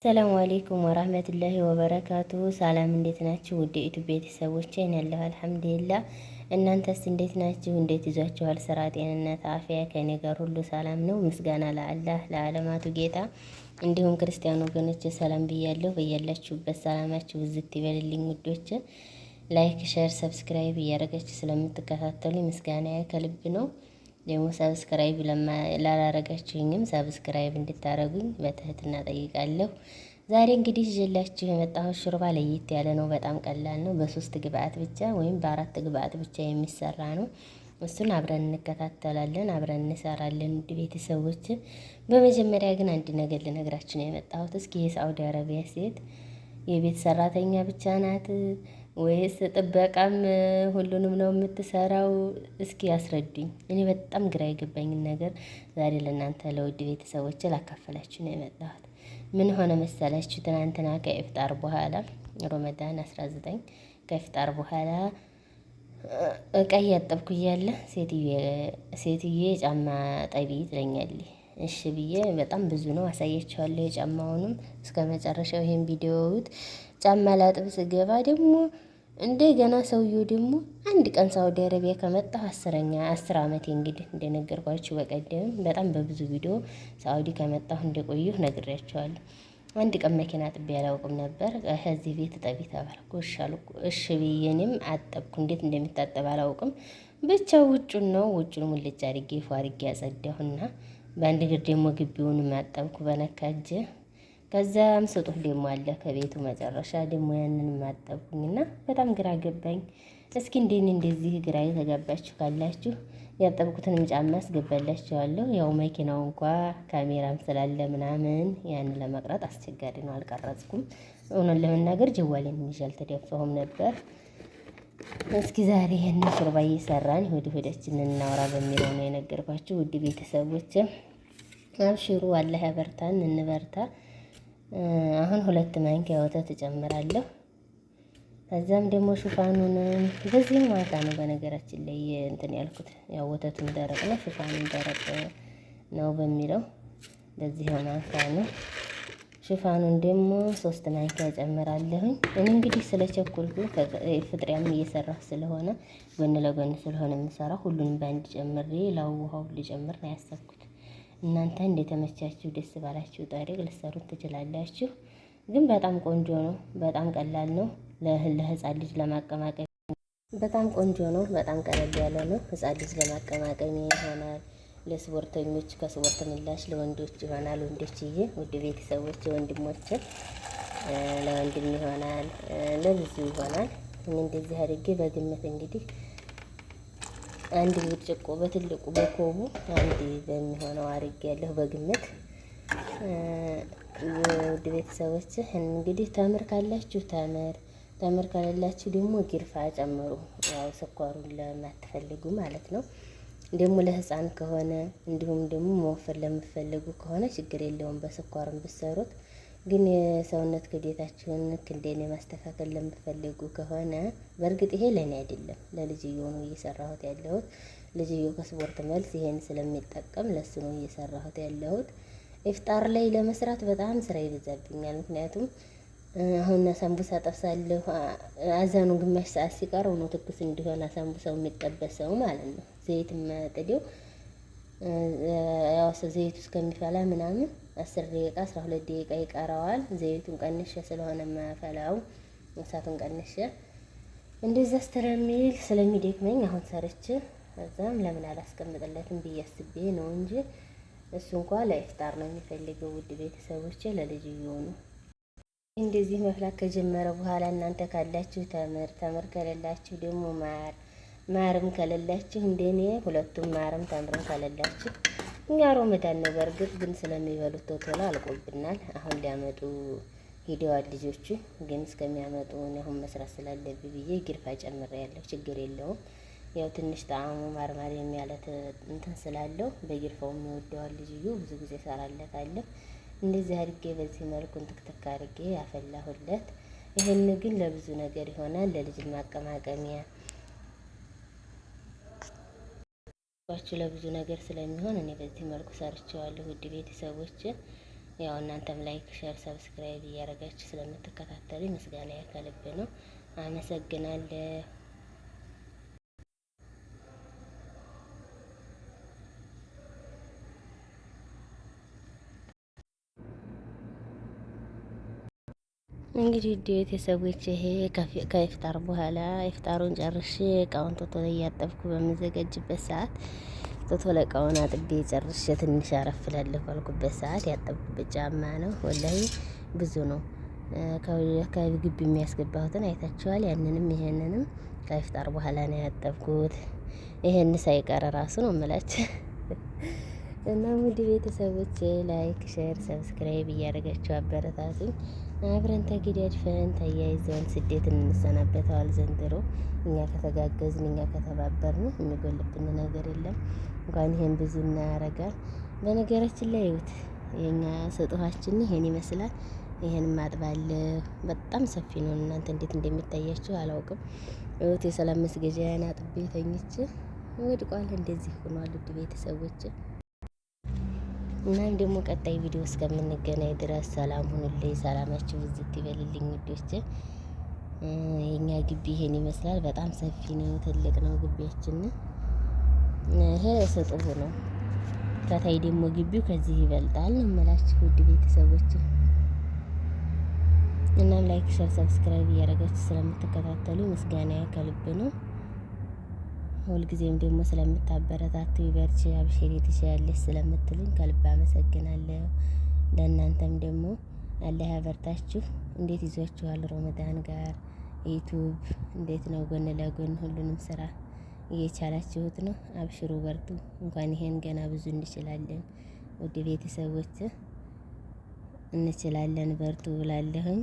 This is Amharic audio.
ሰላም አለይኩም ወራህመቱላሂ ወበረካቱ። ሰላም እንዴት ናችሁ? ውድ ዩቲዩብ ቤተሰቦቼ ያለሁ አልሐምዱሊላህ። እናንተስ እንዴት ናችሁ? እንዴት ይዟችኋል? ስራ፣ ጤንነት፣ አፍያ ከኔ ጋር ሁሉ ሰላም ነው። ምስጋና ለአላህ ለዓለማቱ ጌታ። እንዲሁም ክርስቲያን ወገኖች ሰላም ብያለሁ። በያላችሁበት ሰላማችሁ ብዝት ይበልልኝ ውዶች። ላይክ፣ ሼር፣ ሰብስክራይብ እያደረጋችሁ ስለምትከታተሉ ምስጋና ከልብ ነው። ደግሞ ሰብስክራይብ ላላረጋችሁኝም ሰብስክራይብ እንድታረጉኝ በትህትና ጠይቃለሁ። ዛሬ እንግዲህ ይዤላችሁ የመጣሁት ሹርባ ለየት ያለ ነው። በጣም ቀላል ነው። በ3 ግብአት ብቻ ወይም በ4 ግብአት ብቻ የሚሰራ ነው። እሱን አብረን እንከታተላለን፣ አብረን እንሰራለን። ውድ ቤተሰቦች፣ በመጀመሪያ ግን አንድ ነገር ልነግራችሁ ነው የመጣሁት። እስኪ የሳዑዲ አረቢያ ሴት የቤት ሰራተኛ ብቻ ናት ወይስ ጥበቃም ሁሉንም ነው የምትሰራው? እስኪ ያስረዱኝ። እኔ በጣም ግራ የገባኝን ነገር ዛሬ ለእናንተ ለውድ ቤተሰቦች ላካፈላችሁ ነው የመጣሁት። ምን ሆነ መሰላችሁ? ትናንትና ከኢፍጣር በኋላ ረመዳን 19 ከኢፍጣር በኋላ እቃ እያጠብኩ እያለ ሴትዬ ጫማ ጠቢ ትለኛለች። እሺ ብዬ በጣም ብዙ ነው አሳያችኋለሁ። የጫማውንም እስከ መጨረሻው ይሄን ቪዲዮውት ጫማ ላጥብ ስገባ ደግሞ እንደገና ሰውየው ደግሞ አንድ ቀን ሳውዲ አረቢያ ከመጣሁ 10 ዓመቴ እንግዲህ እንደነገርኳችሁ በቀደም በጣም በብዙ ቪዲዮ ሳውዲ ከመጣሁ እንደቆየሁ ነግሬያቸዋለሁ። አንድ ቀን መኪና አጥቤ አላውቅም ነበር። ከዚህ ቤት ጠቢ ተባልኩ። እሺ ብዬ እኔም አጠብኩ። እንዴት እንደሚታጠብ አላውቅም። ብቻ ውጩን ነው ውጩን ሙልጭ አድርጌ ፏ አድርጌ አጸዳሁና በአንድ እግር ደግሞ ግቢውንም አጠብኩ በነካ እጄ። ከዛም ስጡህ ደግሞ አለ ከቤቱ መጨረሻ ደግሞ ያንን ማጠብኩኝና በጣም ግራ ገባኝ። እስኪ እንደዚህ ግራ የተጋባችሁ ካላችሁ ያጠብኩትንም ጫማ አስገባላችኋለሁ። ያው መኪናው እንኳ ካሜራም ስላለ ምናምን ያን ለመቅረጥ አስቸጋሪ ነው፣ አልቀረጽኩም። እውነት ለመናገር ጀዋሌን ይዤ አልተደፋሁም ነበር። እስኪ ዛሬ ይሄንን ሹርባ እየሰራን ሆዳችንን እናውራ በሚለው ነው የነገርኳችሁ ውድ ቤተሰቦች። አብሽሩ፣ አላህ ያበርታን፣ እንበርታ። አሁን 2 ማንኪያ ወተት እጨምራለሁ። ከዛም ደግሞ ሽፋኑን በዚህ ማታ ነው በነገራችን ላይ እንትን ያልኩት። ያው ወተቱን ደረቅ ነው፣ ሽፋኑን ደረቅ ነው በሚለው በዚህ ማንኪያ ነው። ሽፋኑን ደግሞ 3 ማንኪያ እጨምራለሁኝ። እኔ እንግዲህ ስለቸኮልኩ ፍጥሪያም እየሰራሁ ስለሆነ ጎን ለጎን ስለሆነ የምሰራው ሁሉንም በአንድ ጨምሬ ውሃው ልጨምር ነው ያሰብኩት። እናንተ እንደተመቻችሁ ደስ ባላችሁ ጠሪቅ ልትሰሩት ትችላላችሁ። ግን በጣም ቆንጆ ነው። በጣም ቀላል ነው። ለህፃን ልጅ ለማቀማቀም በጣም ቆንጆ ነው። በጣም ቀለል ያለ ነው። ህፃን ልጅ ለማቀማቀም ይሆናል። ለስፖርተኞች ከስፖርት ምላሽ ለወንዶች ይሆናል። ወንዶችዬ ውድ ቤተሰቦች ወንድሞች ለወንድም ይሆናል፣ ለብዙ ይሆናል። እንደዚህ አድርጌ በግምት እንግዲህ አንድ ብርጭቆ በትልቁ በኮቡ አንድ በሚሆነው አድርጌያለሁ በግምት። ውድ ቤተሰቦች እንግዲህ ተምር ካላችሁ ተምር ከሌላችሁ ደግሞ ጊርፋ ጨምሩ። ያው ስኳሩን ለማትፈልጉ ማለት ነው። ደግሞ ለህፃን ከሆነ እንዲሁም ደግሞ መወፈር ለምትፈልጉ ከሆነ ችግር የለውም በስኳርም ብትሰሩት። ግን የሰውነት ክብደታችሁን እንደኔ ማስተካከል ለምትፈልጉ ከሆነ በእርግጥ ይሄ ለኔ አይደለም ለልጅየው ነው እየሰራሁት ያለሁት። ልጅየው ከስፖርት መልስ ይሄን ስለሚጠቀም ለሱ ነው እየሰራሁት ያለሁት። ኢፍጣር ላይ ለመስራት በጣም ስራ ይበዛብኛል። ምክንያቱም አሁን ሳምቡሳ ጠብሳለሁ። አዛኑ ግማሽ ሰዓት ሲቀረው ነው ትኩስ እንዲሆን ሳምቡሳው የሚጠበሰው ማለት ነው። ዘይት መጥዴው ያው ዘይቱ እስከሚፈላ ምናምን 10 ደቂቃ 12 ደቂቃ ይቀረዋል። ዘይቱን ቀንሼ ስለሆነ ማፈላው እሳቱን ቀንሼ እንደዛ ስለሚል ስለሚደክመኝ አሁን ሰርቼ ከዛም ለምን አላስቀምጥለትም ብዬ አስቤ ነው እንጂ እሱ እንኳን ለኢፍጣር ነው የሚፈልገው። ውድ ቤተሰቦቼ ለልጅየው ነው። እንደዚህ መፍላት ከጀመረ በኋላ እናንተ ካላችሁ ተምር ከሌላችሁ ደግሞ ማርም ከሌላችሁ እንደኔ ሁለቱም ማርም ተምርም ከሌላችሁ እኛ ሮመዳን ነው በእርግጥ ግን ስለሚበሉት ቶሎ አልቆብናል። አሁን ሊያመጡ ሂደዋል ልጆቹ። ግን እስከሚያመጡ አሁን መስራት ስላለብኝ ብዬ ጊርፋ ጨምሬያለሁ። ችግር የለውም። ያው ትንሽ ጣዕሙ ማርማር የሚያለት እንትን ስላለው በጊርፋው የሚወደዋል ልጅየው። ብዙ ጊዜ ሰራለታለሁ። እንደዚህ አድርጌ በዚህ መልኩ እንትክትክ አድርጌ ያፈላሁለት። ይሄን ግን ለብዙ ነገር ይሆናል። ለልጅ ማቀማቀሚያ ለብዙ ነገር ስለሚሆን እኔ በዚህ መልኩ ሰርቼዋለሁ ውድ ቤተሰቦች። ያው እናንተም ላይክ፣ ሼር፣ ሰብስክራይብ እያደረጋችሁ ስለምትከታተሉ ምስጋና ከልብ ነው። አመሰግናለሁ። እንግዲህ ውድ ቤተሰቦች ይሄ ከኢፍጣር በኋላ ኢፍጣሩን ጨርሼ እቃውን ቶቶ ላይ እያጠብኩ በምዘጋጅበት ሰዓት ቶቶ ለእቃውን አጥቤ ጨርሼ ትንሽ አረፍ እላለሁ ባልኩበት ሰዓት ያጠብኩበት ጫማ ነው። ወላሂ ብዙ ነው። ከአካባቢ ግቢ የሚያስገባሁትን አይታችኋል። ያንንም ይሄንንም ከኢፍጣር በኋላ ነው ያጠብኩት። ይሄን ሳይቀር ራሱ ነው የምላችሁ። እና ውድ ቤተሰቦች ላይክ፣ ሼር፣ ሰብስክራይብ እያደረጋችሁ አበረታቱኝ። አብረን ተገዳድፈን ተያይዘን ስደትን እንሰናበተዋል ዘንድሮ። እኛ ከተጋገዝን እኛ ከተባበርን የሚጎልብን ነገር የለም። እንኳን ይሄን ብዙ እናያረጋል። በነገራችን ላይ ይሁት የኛ ስጦታችን ይሄን ይመስላል። ይሄን ማጥባለሁ በጣም ሰፊ ነው። እናንተ እንዴት እንደሚታያችሁ አላውቅም። ይሁት የሰላም መስገጃዬን አጥቤ ተኝቼ ወድቋል። እንደዚህ ሆኗል ውድ ቤተሰቦች። እናም ደግሞ ቀጣይ ቪዲዮ እስከምንገናኝ ድረስ ሰላም ሁኑልኝ። ሰላማችሁ ብዝት ይበልልኝ ውዶች። የኛ ግቢ ይሄን ይመስላል። በጣም ሰፊ ነው፣ ትልቅ ነው ግቢያችን። ይሄ ስጡሁ ነው። ከታይ ደግሞ ግቢው ከዚህ ይበልጣል እምላችሁ ውድ ቤተሰቦች። እናም ላይክ፣ ሸር፣ ሰብስክራይብ እያደረጋችሁ ስለምትከታተሉ ምስጋና ከልብ ነው። ሁልጊዜም ደግሞ ስለምታበረታቱ ይበርቺ፣ አብሽሪ፣ ትችያለሽ ስለምትሉኝ ከልብ አመሰግናለሁ። ለእናንተም ደግሞ አላህ ያበርታችሁ። እንዴት ይዟችኋል? ረመዳን ጋር ዩቱብ እንዴት ነው? ጎን ለጎን ሁሉንም ስራ እየቻላችሁት ነው? አብሽሩ፣ በርቱ። እንኳን ይሄን ገና ብዙ እንችላለን። ውድ ቤተሰቦች እንችላለን፣ በርቱ ብላለሁኝ።